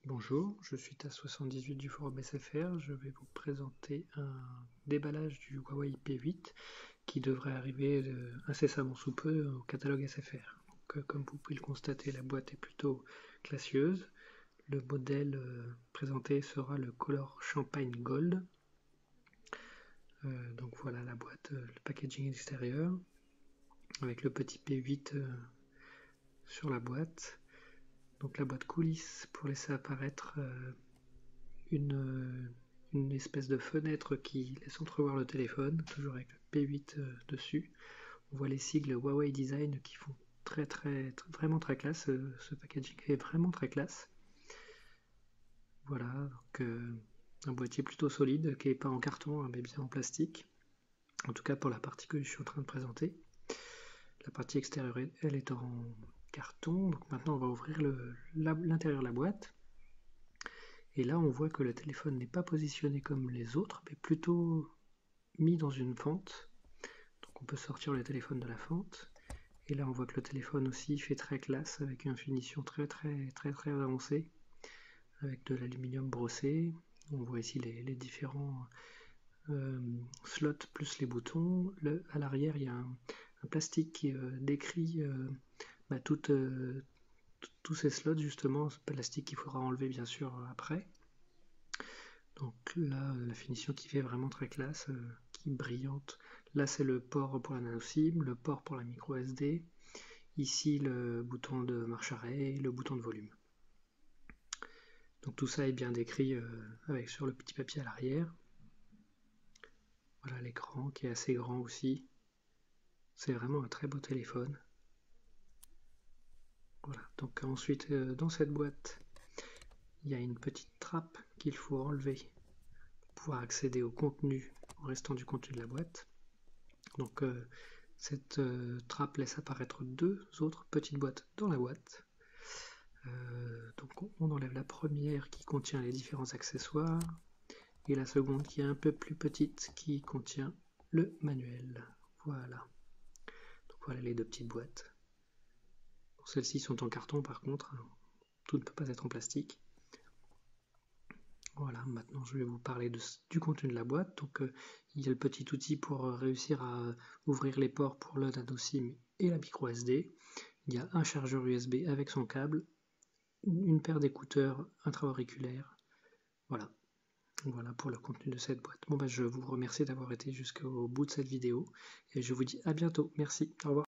Bonjour, je suis TAS78 du forum SFR. Je vais vous présenter un déballage du Huawei P8 qui devrait arriver incessamment sous peu au catalogue SFR. Donc, comme vous pouvez le constater, la boîte est plutôt classieuse. Le modèle présenté sera le Color Champagne Gold. Donc voilà la boîte, le packaging extérieur, avec le petit P8 sur la boîte. Donc la boîte coulisse pour laisser apparaître une espèce de fenêtre qui laisse entrevoir le téléphone, toujours avec le P8 dessus. On voit les sigles Huawei Design qui font vraiment très classe. Ce packaging est vraiment très classe. Voilà, donc un boîtier plutôt solide qui n'est pas en carton hein, mais bien en plastique. En tout cas pour la partie que je suis en train de présenter. La partie extérieure, elle est en carton. Donc maintenant on va ouvrir l'intérieur de la boîte. Et là on voit que le téléphone n'est pas positionné comme les autres, mais plutôt mis dans une fente. Donc on peut sortir le téléphone de la fente. Et là on voit que le téléphone aussi fait très classe avec une finition très avancée, avec de l'aluminium brossé. On voit ici les différents slots plus les boutons. À l'arrière il y a un plastique qui décrit tous ces slots justement, ce plastique qu'il faudra enlever bien sûr après. Donc là la finition qui fait vraiment très classe, qui brillante. Là c'est le port pour la nano SIM, le port pour la micro SD, ici le bouton de marche arrêt et le bouton de volume. Donc tout ça est bien décrit avec sur le petit papier à l'arrière. Voilà l'écran qui est assez grand aussi. C'est vraiment un très beau téléphone. Voilà, donc ensuite dans cette boîte, il y a une petite trappe qu'il faut enlever pour pouvoir accéder au contenu, au restant du contenu de la boîte. Donc cette trappe laisse apparaître deux autres petites boîtes dans la boîte. Donc on enlève la première qui contient les différents accessoires et la seconde qui est un peu plus petite qui contient le manuel. Voilà. Donc voilà les deux petites boîtes. Celles-ci sont en carton par contre, tout ne peut pas être en plastique. Voilà, maintenant je vais vous parler du contenu de la boîte. Donc il y a le petit outil pour réussir à ouvrir les ports pour le nano SIM et la micro SD. Il y a un chargeur USB avec son câble, une paire d'écouteurs intra-auriculaires. Voilà. Voilà pour le contenu de cette boîte. Bon je vous remercie d'avoir été jusqu'au bout de cette vidéo et je vous dis à bientôt. Merci. Au revoir.